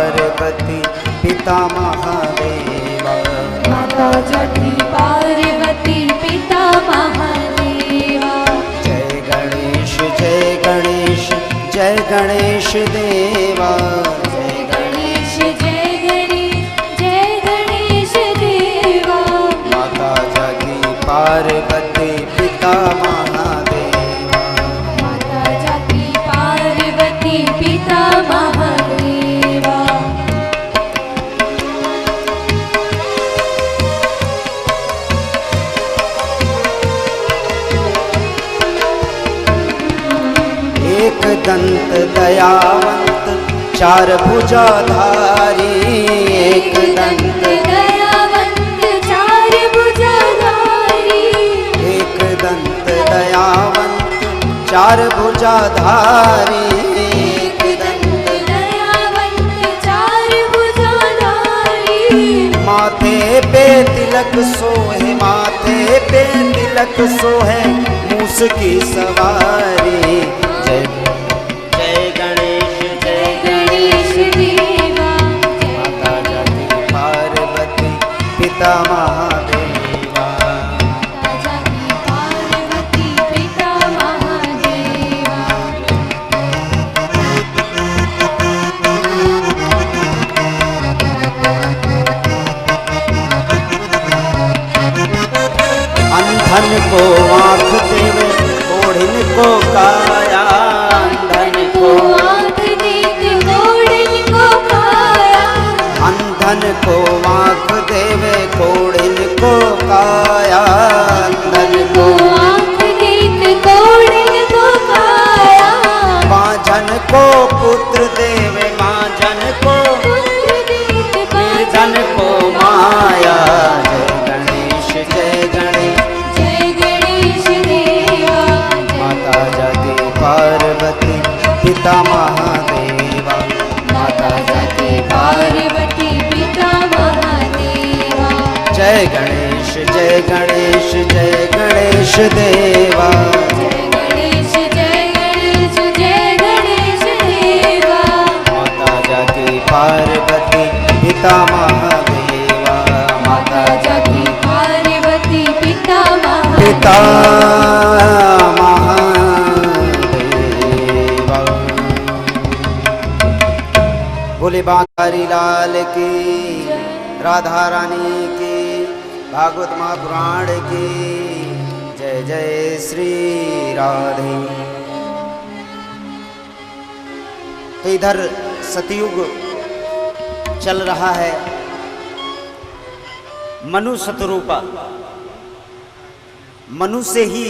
पार्वती पिता महादेवा। माता जगती पार्वती पिता महादेवा। जय गणेश जय गणेश जय गणेश देवा। जय गणेश जय गणेश जय गणेश देवा। माता जागी पार्वती पिता महादेवा। माता जागी पार्वती पिता महादेवा। एक दंत दयावंत चार भुजाधारी। एक दंत दयावंत चार भुजाधारी। एक दंत दयावंत चार भुजाधारी। एक दंत दयावंत चार भुजाधारी। माथे पे तिलक सोहे माथे पे तिलक सोहे मूस की सवारी। जय जय गणेश जय गणेश देवा। माता जागी पार्वती पिता महादेवा। माता जागी पार्वती पिता महादेवा। अंधन को आँख देवे कोढ़िन को काया। अंधन को आँख देते कोढ़िन को काया। अंधन को आँख देवे कोढ़िन को काया। अंधन को आँख देते कोढ़िन को काया। मांझन को पुत्र देवे मांझन को पुत्र देते निर्धन को माया। जय गणेश जय गणेश देवा। माता जागी पार्वती पिता महादेवा। माता जागी पार्वती पिता महादेवा। जय गणेश जय गणेश जय गणेश देवा। जय गणेश जय गणेश जय गणेश देवा। माता जागी पार्वती पिता महादेवा। माता जागी पार्वती पिता पिता महादेवा। महादेवा। बोले बांकारी लाल की, राधा रानी की, भागवत महापुराण की जय। जय श्री राधे। तो इधर सतयुग चल रहा है। मनु शतरूपा, मनु से ही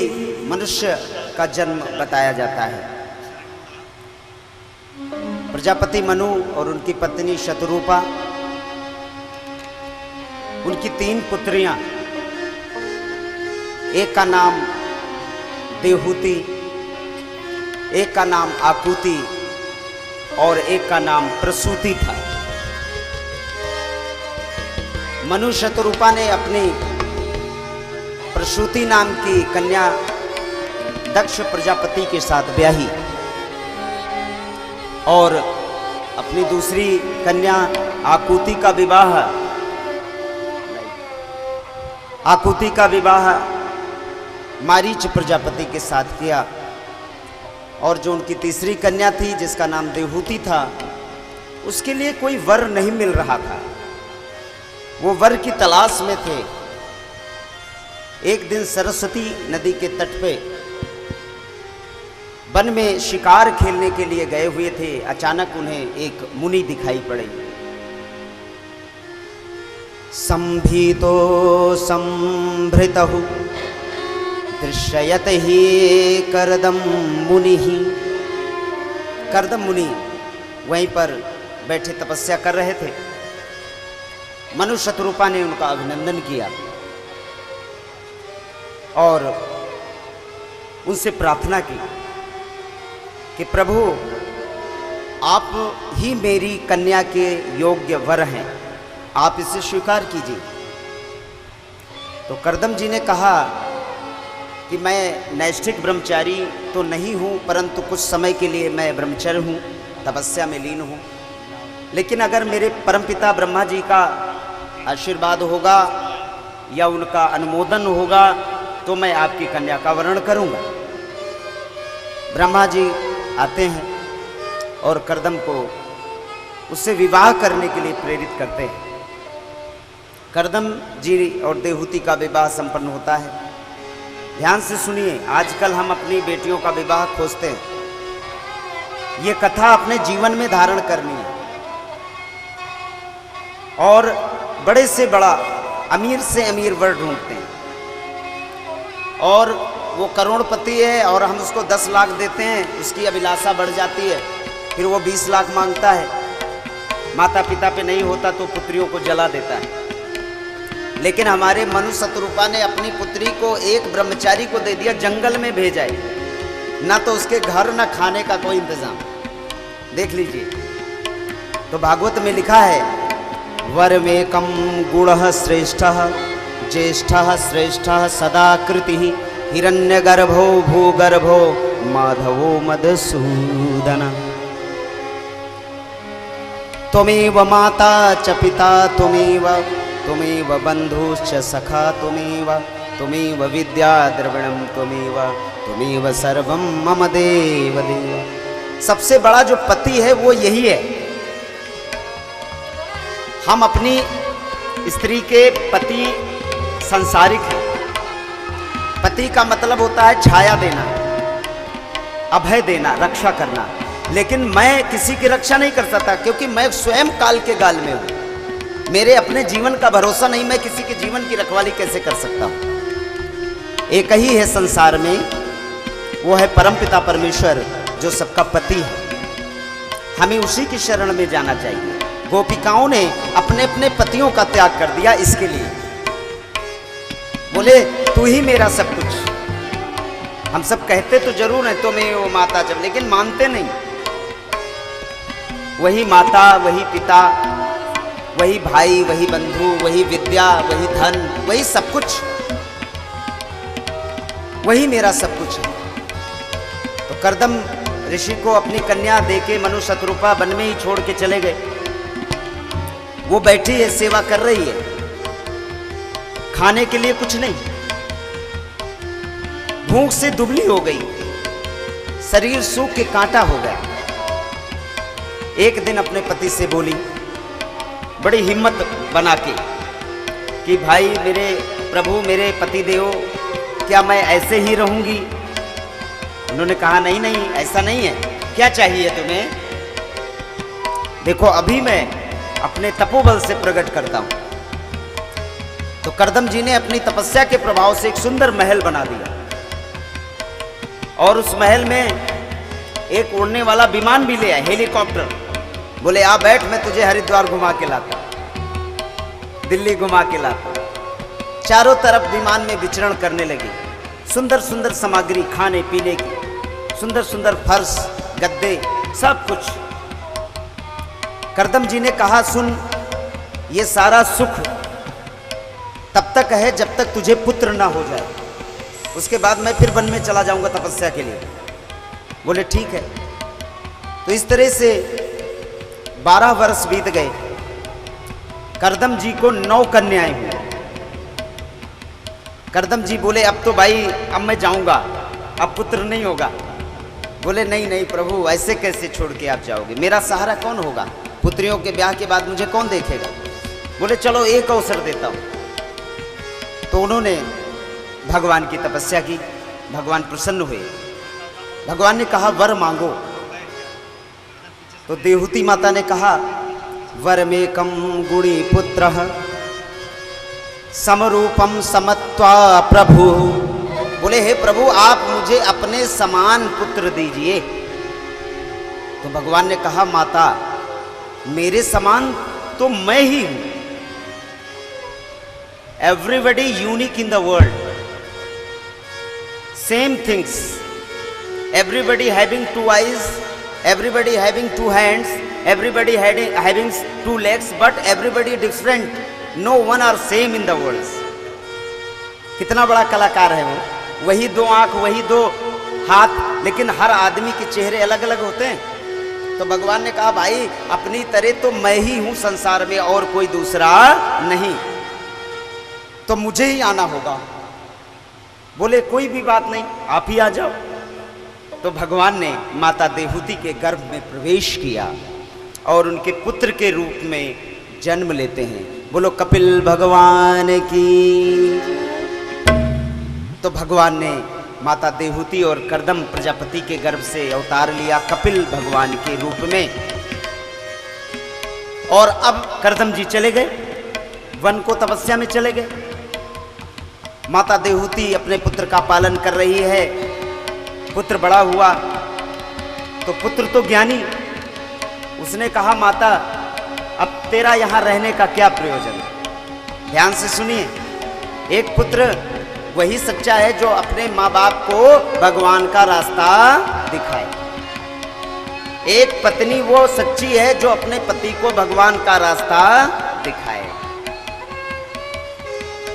मनुष्य का जन्म बताया जाता है। प्रजापति मनु और उनकी पत्नी शतरूपा, उनकी 3 पुत्रियां, एक का नाम देवहूति, एक का नाम आकुति और एक का नाम प्रसूति था। मनु शतरूपा ने अपनी प्रसूति नाम की कन्या दक्ष प्रजापति के साथ ब्याही और अपनी दूसरी कन्या आकुति का विवाह मारीच प्रजापति के साथ किया। और जो उनकी तीसरी कन्या थी जिसका नाम देवहूति था, उसके लिए कोई वर नहीं मिल रहा था। वो वर की तलाश में थे। एक दिन सरस्वती नदी के तट पे वन में शिकार खेलने के लिए गए हुए थे। अचानक उन्हें एक मुनि दिखाई पड़े। संभीतो संभृतहु दृश्यत ही करदम मुनि। करदम मुनि वहीं पर बैठे तपस्या कर रहे थे। मनु शतरूपा ने उनका अभिनंदन किया और उनसे प्रार्थना की कि प्रभु, आप ही मेरी कन्या के योग्य वर हैं, आप इसे स्वीकार कीजिए। तो करदम जी ने कहा कि मैं नैष्ठिक ब्रह्मचारी तो नहीं हूँ, परंतु कुछ समय के लिए मैं ब्रह्मचर्य हूँ, तपस्या में लीन हूँ, लेकिन अगर मेरे परमपिता ब्रह्मा जी का आशीर्वाद होगा या उनका अनुमोदन होगा तो मैं आपकी कन्या का वरण करूंगा। ब्रह्मा जी आते हैं और कर्दम को उससे विवाह करने के लिए प्रेरित करते हैं। कर्दम जी और देवहूति का विवाह संपन्न होता है। ध्यान से सुनिए, आजकल हम अपनी बेटियों का विवाह खोजते हैं। ये कथा अपने जीवन में धारण करनी है और बड़े से बड़ा, अमीर से अमीर वर ढूंढते हैं और वो करोड़पति है और हम उसको 10 लाख देते हैं, उसकी अभिलाषा बढ़ जाती है, फिर वो 20 लाख मांगता है। माता पिता पे नहीं होता तो पुत्रियों को जला देता है। लेकिन हमारे मनु शतरूपा ने अपनी पुत्री को एक ब्रह्मचारी को दे दिया, जंगल में भेजा है, ना तो उसके घर ना खाने का कोई इंतजाम। देख लीजिए, तो भागवत में लिखा है, वरमेकं गुणः श्रेष्ठः ज्येष्ठः श्रेष्ठः सदा कृतिः हिरण्यगर्भो भूगर्भो माधवो मधुसूदन। त्वमेव माता च पिता त्वमेव बन्धुश्च सखा त्वमेव विद्या द्रविणं त्वमेव सर्वं मम देव देव। सबसे बड़ा जो पति है वो यही है। हम अपनी स्त्री के पति संसारिक हैं। पति का मतलब होता है छाया देना, अभय देना, रक्षा करना। लेकिन मैं किसी की रक्षा नहीं कर सकता क्योंकि मैं स्वयं काल के गाल में हूं। मेरे अपने जीवन का भरोसा नहीं, मैं किसी के जीवन की रखवाली कैसे कर सकता हूं। एक ही है संसार में, वो है परमपिता परमेश्वर जो सबका पति है। हमें उसी की शरण में जाना चाहिए। गोपिकाओं ने अपने अपने पतियों का त्याग कर दिया इसके लिए, बोले तू ही मेरा सब कुछ। हम सब कहते तो जरूर है तुम्हें वो माता जब, लेकिन मानते नहीं। वही माता, वही पिता, वही भाई, वही बंधु, वही विद्या, वही धन, वही सब कुछ, वही मेरा सब कुछ है। तो कर्दम ऋषि को अपनी कन्या देके मनु शतरूपा वन में ही छोड़ के चले गए। वो बैठी है, सेवा कर रही है, खाने के लिए कुछ नहीं, भूख से दुबली हो गई, शरीर सूख के कांटा हो गया। एक दिन अपने पति से बोली बड़ी हिम्मत बना के कि भाई मेरे प्रभु, मेरे पति देव, क्या मैं ऐसे ही रहूंगी? उन्होंने कहा नहीं नहीं, ऐसा नहीं है, क्या चाहिए तुम्हें? देखो अभी मैं अपने तपोबल से प्रकट करता हूं। तो कर्दम जी ने अपनी तपस्या के प्रभाव से एक सुंदर महल बना दिया और उस महल में एक उड़ने वाला विमान भी ले आए, हेलीकॉप्टर। बोले आ बैठ, मैं तुझे हरिद्वार घुमा के लाता, दिल्ली घुमा के लाता। चारों तरफ विमान में विचरण करने लगे। सुंदर सुंदर सामग्री, खाने पीने की, सुंदर सुंदर फर्श, गद्दे, सब कुछ। कर्दम जी ने कहा सुन, ये सारा सुख तब तक है जब तक तुझे पुत्र ना हो जाए, उसके बाद मैं फिर वन में चला जाऊंगा तपस्या के लिए। बोले ठीक है। तो इस तरह से 12 वर्ष बीत गए। कर्दम जी को 9 कन्याएं हुई। कर्दम जी बोले अब तो भाई अब मैं जाऊंगा, अब पुत्र नहीं होगा। बोले नहीं नहीं प्रभु, ऐसे कैसे छोड़ के आप जाओगे? मेरा सहारा कौन होगा? पुत्रियों के ब्याह के बाद मुझे कौन देखेगा? बोले चलो एक अवसर देता हूं। तो उन्होंने भगवान की तपस्या की, भगवान प्रसन्न हुए। भगवान ने कहा वर मांगो। तो देवहूति माता ने कहा वरमेकं गुणी पुत्रः समरूपम समत्वा प्रभु। बोले हे प्रभु, आप मुझे अपने समान पुत्र दीजिए। तो भगवान ने कहा माता, मेरे समान तो मैं ही हूं। Everybody unique in the world, same things, everybody having 2 eyes, everybody having 2 hands, everybody having 2 legs, but everybody different. No one are same in the world. कितना बड़ा कलाकार है वो, वही 2 आंख, वही 2 हाथ, लेकिन हर आदमी के चेहरे अलग अलग होते हैं। तो भगवान ने कहा भाई अपनी तरह तो मैं ही हूं संसार में और कोई दूसरा नहीं, तो मुझे ही आना होगा। बोले कोई भी बात नहीं, आप ही आ जाओ। तो भगवान ने माता देवहूति के गर्भ में प्रवेश किया और उनके पुत्र के रूप में जन्म लेते हैं। बोलो कपिल भगवान की। तो भगवान ने माता देवहूति और कर्दम प्रजापति के गर्भ से अवतार लिया कपिल भगवान के रूप में। और अब कर्दम जी चले गए वन को, तपस्या में चले गए। माता देवहूति अपने पुत्र का पालन कर रही है। पुत्र बड़ा हुआ तो पुत्र तो ज्ञानी, उसने कहा माता अब तेरा यहां रहने का क्या प्रयोजन। ध्यान से सुनिए, एक पुत्र वही सच्चा है जो अपने माँ बाप को भगवान का रास्ता दिखाए। एक पत्नी वो सच्ची है जो अपने पति को भगवान का रास्ता दिखाए।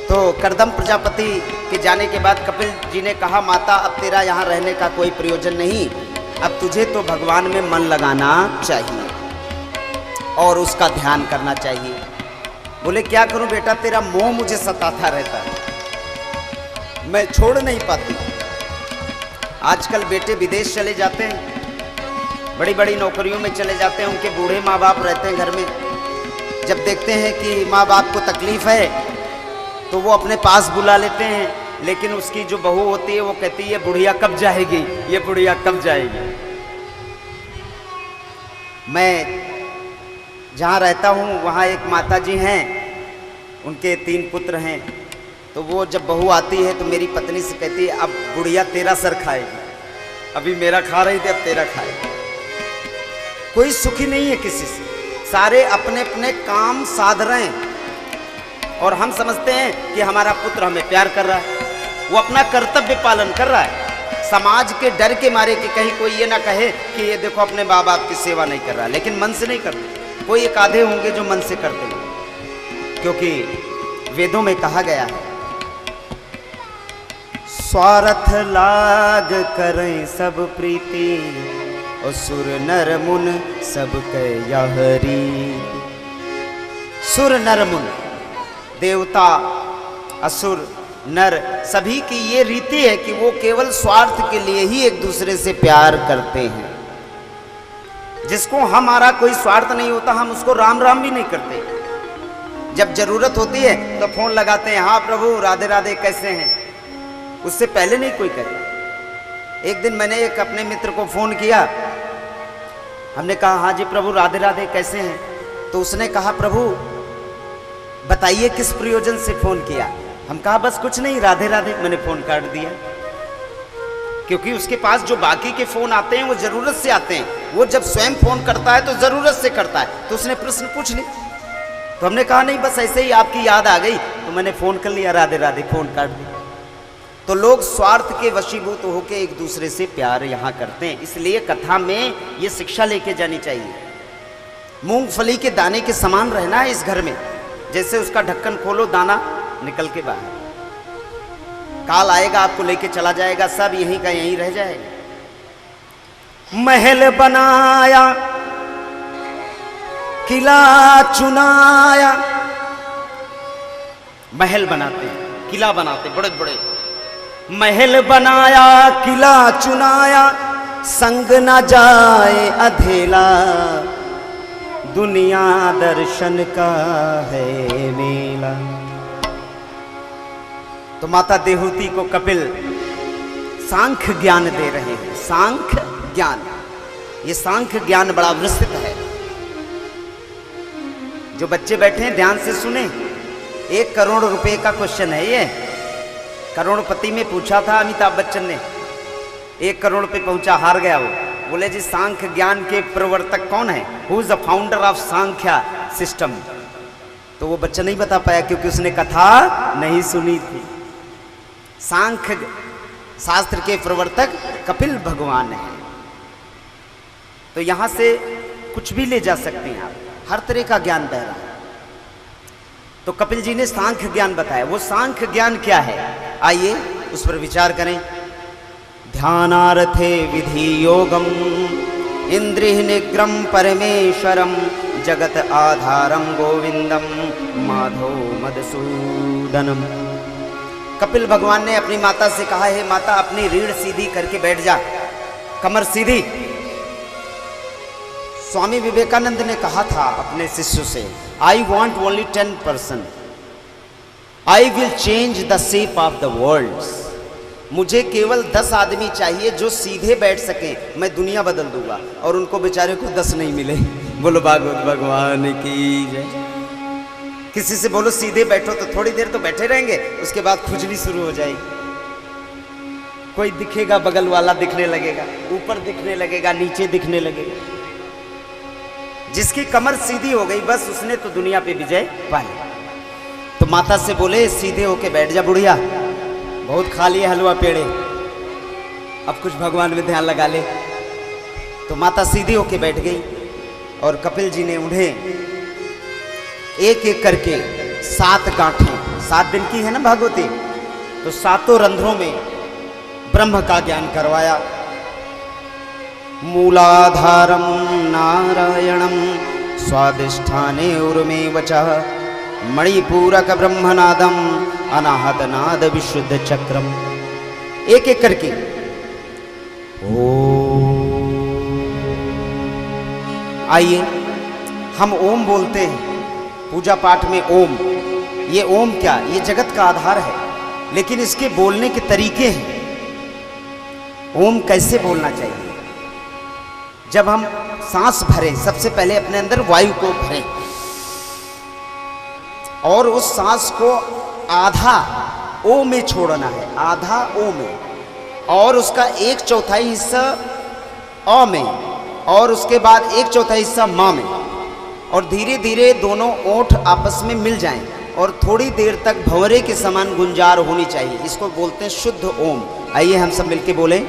तो कर्दम प्रजापति के जाने के बाद कपिल जी ने कहा माता अब तेरा यहाँ रहने का कोई प्रयोजन नहीं, अब तुझे तो भगवान में मन लगाना चाहिए और उसका ध्यान करना चाहिए। बोले क्या करूं बेटा, तेरा मोह मुझे सताता रहता है, मैं छोड़ नहीं पाती। आजकल बेटे विदेश चले जाते हैं, बड़ी बड़ी नौकरियों में चले जाते हैं, उनके बूढ़े माँ बाप रहते हैं घर में। जब देखते हैं कि माँ बाप को तकलीफ है तो वो अपने पास बुला लेते हैं, लेकिन उसकी जो बहू होती है वो कहती है बुढ़िया कब जाएगी, ये बुढ़िया कब जाएगी। मैं जहाँ रहता हूँ वहाँ एक माता जी हैं, उनके 3 पुत्र हैं। तो वो जब बहू आती है तो मेरी पत्नी से कहती है अब बुढ़िया तेरा सर खाएगी, अभी मेरा खा रही थी अब तेरा खाएगी। कोई सुखी नहीं है किसी से, सारे अपने अपने काम साध रहे हैं और हम समझते हैं कि हमारा पुत्र हमें प्यार कर रहा है, वो अपना कर्तव्य पालन कर रहा है। समाज के डर के मारे कि कहीं कोई ये ना कहे कि ये देखो अपने माँ बाप की सेवा नहीं कर रहा, लेकिन मन से नहीं करते। कोई एक आधे होंगे जो मन से करते हैं, क्योंकि वेदों में कहा गया है स्वार्थ लाग करें सब प्रीति और सुर नर मुन सब कह हरि। सुर नर मुन, देवता असुर नर, सभी की ये रीति है कि वो केवल स्वार्थ के लिए ही एक दूसरे से प्यार करते हैं। जिसको हमारा कोई स्वार्थ नहीं होता हम उसको राम राम भी नहीं करते। जब जरूरत होती है तो फोन लगाते हैं, हाँ प्रभु राधे राधे कैसे हैं, उससे पहले नहीं कोई करे। एक दिन मैंने एक अपने मित्र को फोन किया, हमने कहा हाँ जी प्रभु राधे राधे कैसे हैं। तो उसने कहा प्रभु बताइए किस प्रयोजन से फोन किया। हम कहा बस कुछ नहीं राधे राधे, मैंने फोन काट दिया। क्योंकि उसके पास जो बाकी के फोन आते हैं वो जरूरत से आते हैं, वो जब स्वयं फोन करता है तो जरूरत से करता है। तो उसने प्रश्न पूछ ली, तो हमने कहा नहीं बस ऐसे ही आपकी याद आ गई तो मैंने फोन कर लिया राधे राधे, फोन काट दिया। तो लोग स्वार्थ के वशीभूत होकर एक दूसरे से प्यार यहाँ करते हैं। इसलिए कथा में ये शिक्षा लेके जानी चाहिए। मूंगफली के दाने के समान रहना है इस घर में, जैसे उसका ढक्कन खोलो दाना निकल के बाहर। काल आएगा आपको लेके चला जाएगा, सब यहीं का यहीं रह जाएगा। महल बनाया किला चुनाया, महल बनाते किला बनाते बड़े बड़े। महल बनाया किला चुनाया, संग न जाए अधेला, दुनिया दर्शन का है मेला। तो माता देवहूति को कपिल सांख्य ज्ञान दे रहे हैं। सांख्य ज्ञान, ये सांख्य ज्ञान बड़ा विस्तृत है। जो बच्चे बैठे हैं ध्यान से सुने, 1 करोड़ रुपए का क्वेश्चन है ये। करोड़पति में पूछा था अमिताभ बच्चन ने, 1 करोड़ पे पहुंचा, हार गया वो। बोले जी सांख्य ज्ञान के प्रवर्तक कौन है, who is the founder of Sankhya system. तो वो बच्चा नहीं बता पाया क्योंकि उसने कथा नहीं सुनी थी। सांख्य शास्त्र के प्रवर्तक कपिल भगवान हैं। तो यहां से कुछ भी ले जा सकते हैं आप, हर तरह का ज्ञान बह रहा है। तो कपिल जी ने सांख्य ज्ञान बताया। वो सांख्य ज्ञान क्या है, आइए उस पर विचार करें। ध्यानार्थे विधि योगम इंद्रिः निग्रम परमेश्वरम जगत आधारम गोविंदम माधो मधुसूदनम। कपिल भगवान ने अपनी माता से कहा है माता अपनी रीढ़ सीधी करके बैठ जा, कमर सीधी। स्वामी विवेकानंद ने कहा था अपने शिष्यों से, I want only 10%, I will change the shape of the world. मुझे केवल 10 आदमी चाहिए जो सीधे बैठ सकें, मैं दुनिया बदल दूंगा। और उनको बेचारे को 10 नहीं मिले। बोलो भागवत भगवान की जय। किसी से बोलो सीधे बैठो तो थोड़ी देर तो बैठे रहेंगे, उसके बाद खुजली शुरू हो जाएगी। कोई दिखेगा बगल वाला दिखने लगेगा, ऊपर दिखने लगेगा, नीचे दिखने लगेगा। जिसकी कमर सीधी हो गई बस उसने तो दुनिया पे विजय पा लिया। तो माता से बोले सीधे होके बैठ जा बुढ़िया, बहुत खा लिए हलवा पेड़े, अब कुछ भगवान में ध्यान लगा ले। तो माता सीधी होके बैठ गई और कपिल जी ने उन्हें एक एक करके 7 गांठें, 7 दिन की है ना भागवती, तो 7 रंध्रों में ब्रह्म का ज्ञान करवाया। मूलाधारम नारायणम स्वादिष्ठाने उर्मे वचः मणिपूरक ब्रह्मनादम अनाहत नाद विशुद्ध चक्रम। एक एक करके ओम। आइए हम ओम बोलते हैं पूजा पाठ में ओम। ये ओम क्या, ये जगत का आधार है, लेकिन इसके बोलने के तरीके हैं। ओम कैसे बोलना चाहिए? जब हम सांस भरें सबसे पहले अपने अंदर वायु को भरें और उस सांस को आधा ओ में छोड़ना है, आधा ओ में, और उसका 1/4 हिस्सा अ में, और उसके बाद 1/4 हिस्सा मा में, और धीरे धीरे दोनों ओंठ आपस में मिल जाएं और थोड़ी देर तक भंवरे के समान गुंजार होनी चाहिए। इसको बोलते हैं शुद्ध ओम। आइए हम सब मिलके बोलें।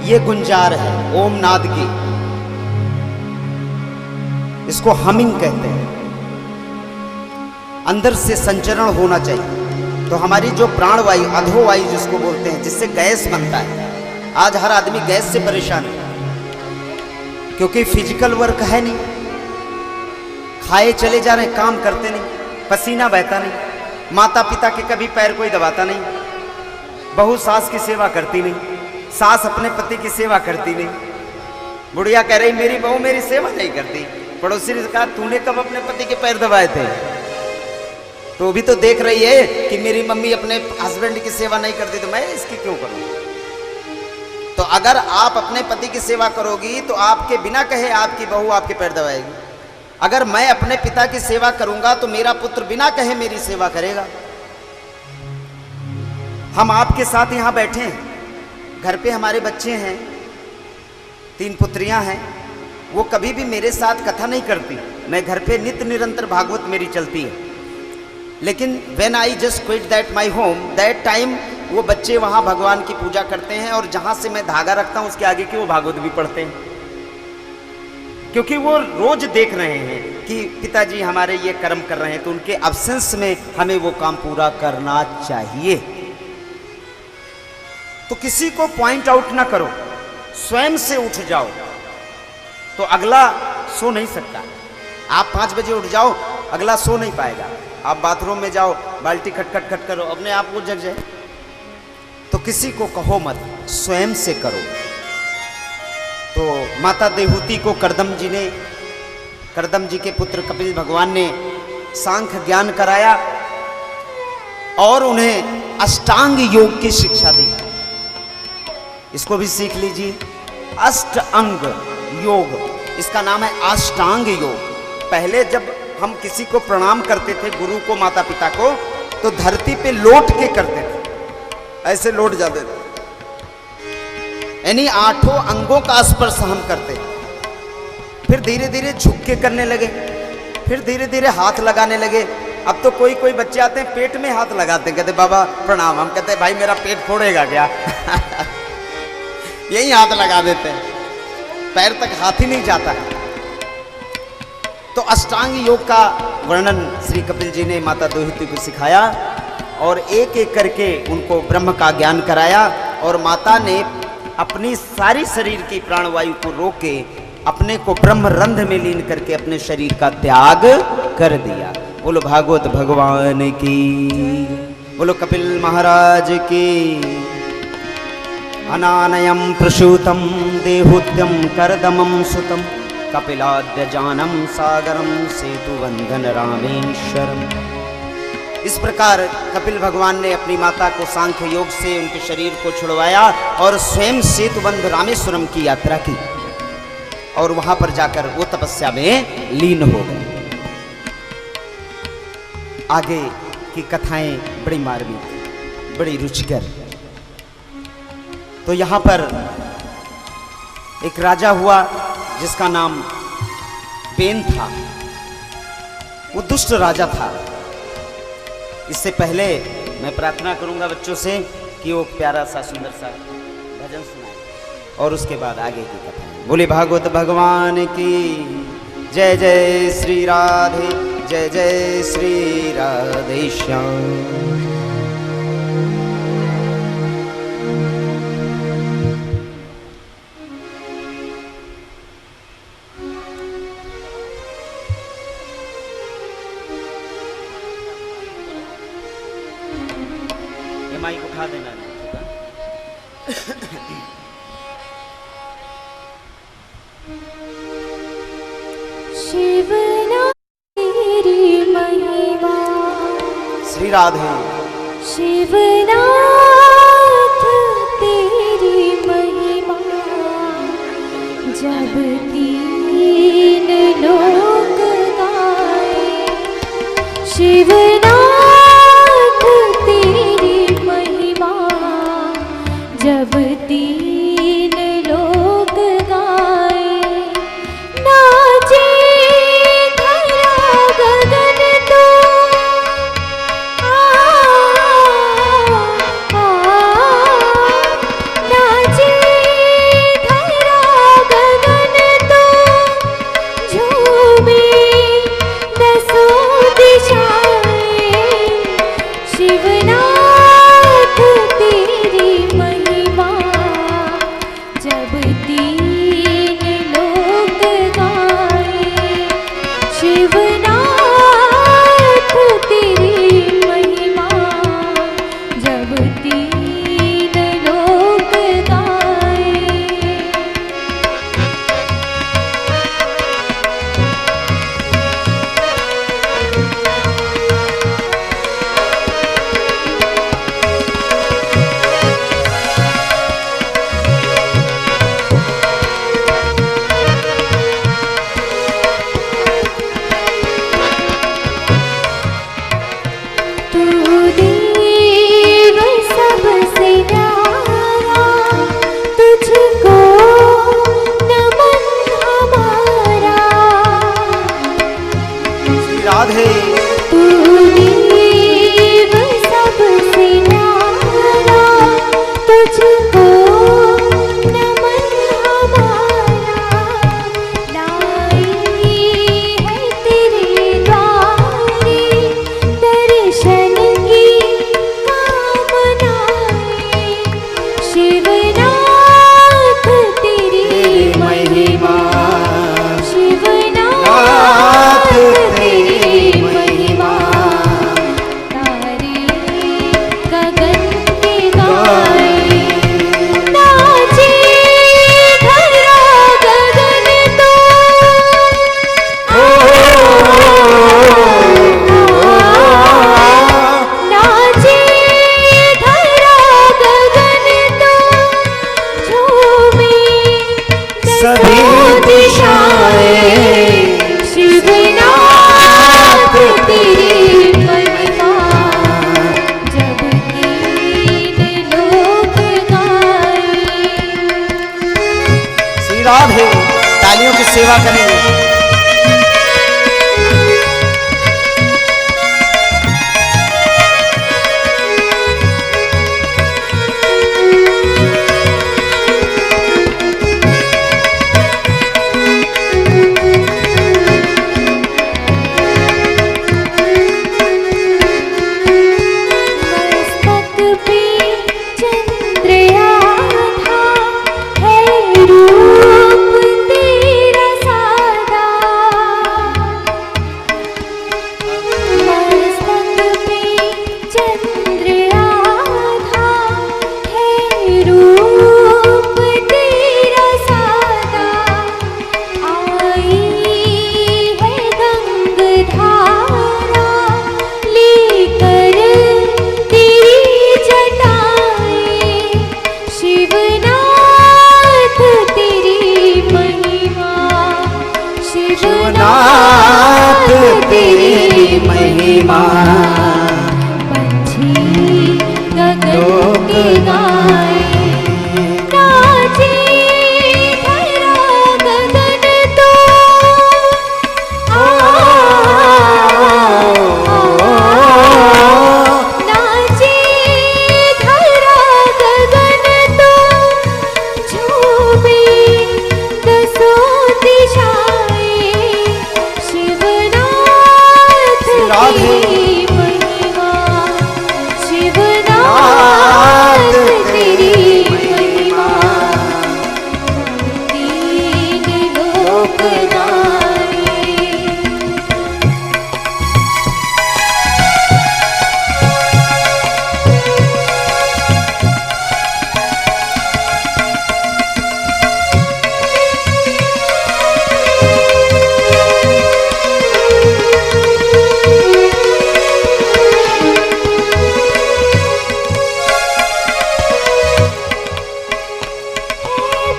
ये गुंजार है ओम नाद की, इसको हमिंग कहते हैं। अंदर से संचरण होना चाहिए। तो हमारी जो प्राणवायु, अधोवायु जिसको बोलते हैं, जिससे गैस बनता है। आज हर आदमी गैस से परेशान है क्योंकि फिजिकल वर्क है नहीं, खाए चले जा रहे, काम करते नहीं, पसीना बहता नहीं, माता पिता के कभी पैर कोई दबाता नहीं, बहू सास की सेवा करती नहीं, सास अपने पति की सेवा करती नहीं, बुढ़िया कह रही मेरी बहू मेरी सेवा नहीं करती। पड़ोसी ने कहा तूने कब अपने पति के पैर दबाए थे? तो भी तो देख रही है कि मेरी मम्मी अपने हस्बैंड की सेवा नहीं करती, तो मैं इसकी क्यों करूं? तो अगर आप अपने पति की सेवा करोगी तो आपके बिना कहे आपकी बहू आपके पैर दबाएगी। अगर मैं अपने पिता की सेवा करूंगा तो मेरा पुत्र बिना कहे मेरी सेवा करेगा। हम आपके साथ यहां बैठे हैं, घर पे हमारे बच्चे हैं, 3 पुत्रियां हैं, वो कभी भी मेरे साथ कथा नहीं करती। मैं घर पे नित्य निरंतर भागवत मेरी चलती है, लेकिन when I just quit that my home, that time वो बच्चे वहाँ भगवान की पूजा करते हैं और जहाँ से मैं धागा रखता हूँ उसके आगे की वो भागवत भी पढ़ते हैं, क्योंकि वो रोज देख रहे हैं कि पिताजी हमारे ये कर्म कर रहे हैं, तो उनके अब्सेंस में हमें वो काम पूरा करना चाहिए। तो किसी को पॉइंट आउट ना करो, स्वयं से उठ जाओ तो अगला सो नहीं सकता। आप 5 बजे उठ जाओ, अगला सो नहीं पाएगा। आप बाथरूम में जाओ, बाल्टी खटखट खट करो, अपने आप वो जग जाए। तो किसी को कहो मत, स्वयं से करो। तो माता देहूति को करदम जी के पुत्र कपिल भगवान ने सांख्य ज्ञान कराया और उन्हें अष्टांग योग की शिक्षा दी। इसको भी सीख लीजिए, अष्ट अंग योग, इसका नाम है अष्टांग योग। पहले जब हम किसी को प्रणाम करते थे, गुरु को, माता पिता को, तो धरती पे लौट के करते थे, ऐसे लौट जाते थे, यानी 8 अंगों का स्पर्श हम करते। फिर धीरे धीरे झुक के करने लगे, फिर धीरे धीरे हाथ लगाने लगे। अब तो कोई कोई बच्चे आते हैं पेट में हाथ लगाते हैं, कहते बाबा प्रणाम। हम कहते हैं भाई मेरा पेट फोड़ेगा क्या? यही हाथ लगा देते हैं, पैर तक हाथ ही नहीं जाता है। तो अष्टांग योग का वर्णन श्री कपिल जी ने माता दोहित्री को सिखाया और एक एक करके उनको ब्रह्म का ज्ञान कराया। और माता ने अपनी सारी शरीर की प्राणवायु को रोक के अपने को ब्रह्म रंध्र में लीन करके अपने शरीर का त्याग कर दिया। बोलो भागवत भगवान की, बोलो कपिल महाराज की। अनानयम प्रसूतम देहोद्यम करदमम सुतम कपिलाद्यजानम सागरम सेतुवंदन रामेश्वरम। इस प्रकार कपिल भगवान ने अपनी माता को सांख्य योग से उनके शरीर को छुड़वाया और स्वयं सेतुबंध रामेश्वरम की यात्रा की और वहां पर जाकर वो तपस्या में लीन हो गए। आगे की कथाएं बड़ी मार्मिक, बड़ी रुचिकर। तो यहां पर एक राजा हुआ जिसका नाम पेन था। वो दुष्ट राजा था। इससे पहले मैं प्रार्थना करूंगा बच्चों से कि वो प्यारा सा सुंदर सा भजन सुनाए और उसके बाद आगे की कथा। बोले भागवत भगवान की जय। जय श्री राधे, जय जय श्री राधे श्याम। माइक उठा देना। शिवनाथ तेरी महिमा, श्री राधे। शिवनाथ तेरी महिमा, जब तीन लोग गाए। शिवनाथ तेरी महिमा, जब तीन लोग गाए। नाचे धरा गगन तो नाचे धरा गगन तो झूमे दसों दिशाएं। शिवनाथ तेरी महिमा, जब तीन लोग गाए। शिवनाथ तेरी महिमा, जब तीन लोग गाए। तू देव सबसे न्यारा, तुझको नमन हमारा। श्री राधे। तू देव सबसे न्यारा, तुझको नमन हमारा। लाई है तेरे द्वारे दर्शन की कामनाएं। शिवनाथ तेरी महिमा, शिवनाथ तेरी महिमा, शिवनाथ तेरी महिमा पंछी गगन लोक के गाए, नाचे धरा गगन तो नाचे धरा गगन तो झूमे दसों दिशाएं, शिवनाथ राधे। तेरी महिमा, शिवनाथ तेरी महिमा, तीन लोक गाए।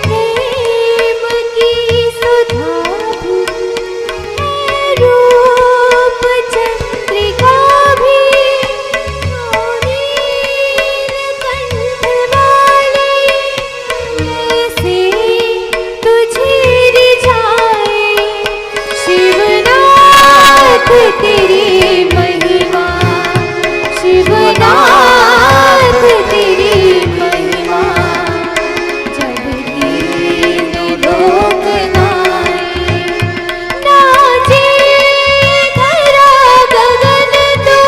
प्रेम की सुधा भी है, रूप चंद्रिका भी, नीलकंठ वाले ऐसे तुझे रिझाए, शिवनाथ तेरी महिमा, शिवनाथ तेरी महिमा, जब तीन लोक गाए, नाचे धरा गगन तो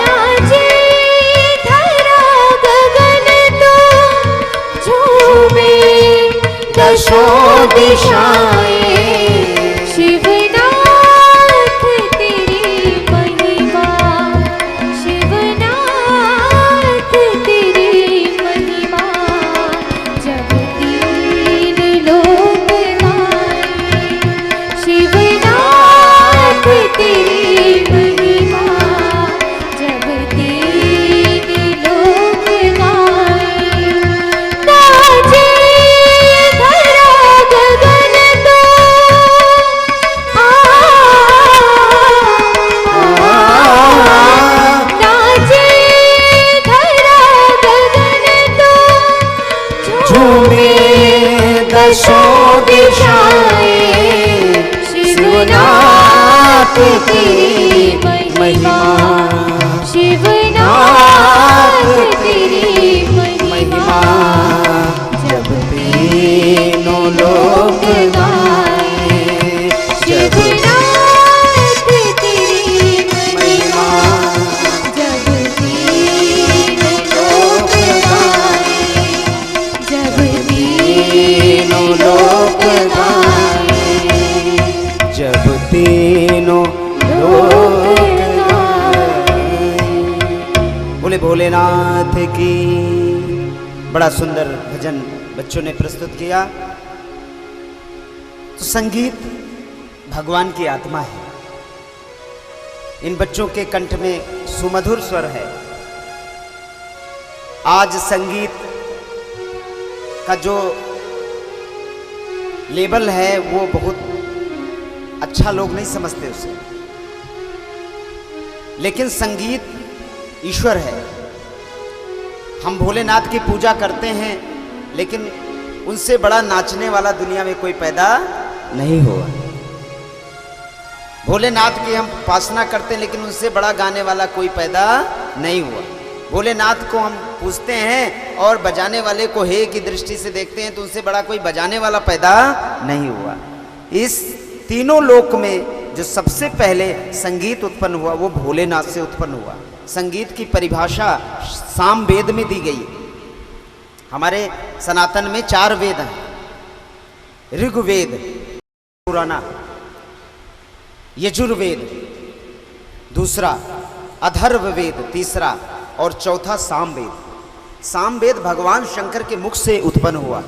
नाचे धरा गगन तो झूमे दसों दिशाएं, शिवनाथ तेरी महिमा, शिवनाथ तेरी महिमा, जब तीन लोक गाए, शिवनाथ तेरी महिमा, जब तीन लोक गाए, नाचे धरा गगन तो नाचे धरा गगन तो झूमे दसों दिशाएं, शिवनाथ तेरी महिमा, शिवनाथ तेरी महिमा, जब तीनों लोक गाए, शिवनाथ तेरी महिमा, जब तीन लोक गाए, जब तीनों लोक गाए, जब तीनों लोक बोले भोलेनाथ की। बड़ा सुंदर भजन बच्चों ने प्रस्तुत किया। तो संगीत भगवान की आत्मा है। इन बच्चों के कंठ में सुमधुर स्वर है। आज संगीत का जो लेबल है वो बहुत अच्छा लोग नहीं समझते उसे, लेकिन संगीत ईश्वर है। हम भोलेनाथ की पूजा करते हैं, लेकिन उनसे बड़ा नाचने वाला दुनिया में कोई पैदा नहीं हुआ। भोलेनाथ की हम उपासना करते हैं, लेकिन उनसे बड़ा गाने वाला कोई पैदा नहीं हुआ। भोलेनाथ को हम पूजते हैं और बजाने वाले को हे की दृष्टि से देखते हैं, तो उनसे बड़ा कोई बजाने वाला पैदा नहीं हुआ। इस तीनों लोक में जो सबसे पहले संगीत उत्पन्न हुआ वो भोलेनाथ से उत्पन्न हुआ। संगीत की परिभाषा साम वेद में दी गई। हमारे सनातन में 4 वेद हैं। ऋग्वेद पुराना, यजुर्वेद दूसरा, अथर्ववेद तीसरा और चौथा सामवेद। सामवेद भगवान शंकर के मुख से उत्पन्न हुआ।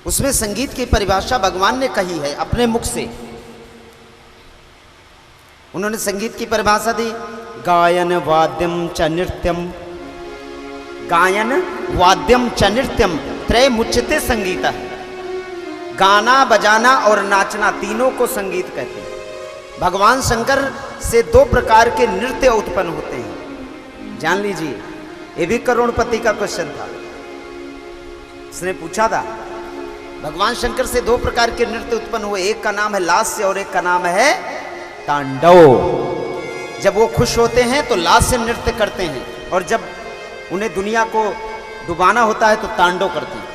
उसमें संगीत की परिभाषा भगवान ने कही है अपने मुख से। उन्होंने संगीत की परिभाषा दी, गायन वाद्यम च नृत्यम गायन वाद्यम च नृत्यम त्रय मुच्यते संगीत है। गाना बजाना और नाचना तीनों को संगीत कहते हैं। भगवान शंकर से दो प्रकार के नृत्य उत्पन्न होते हैं, जान लीजिए। ये भी करोड़पति का क्वेश्चन था, उसने पूछा था। भगवान शंकर से दो प्रकार के नृत्य उत्पन्न हुए, एक का नाम है लास्य और एक का नाम है तांडव। जब वो खुश होते हैं तो लास्य नृत्य करते हैं, और जब उन्हें दुनिया को डुबाना होता है तो तांडव करते हैं।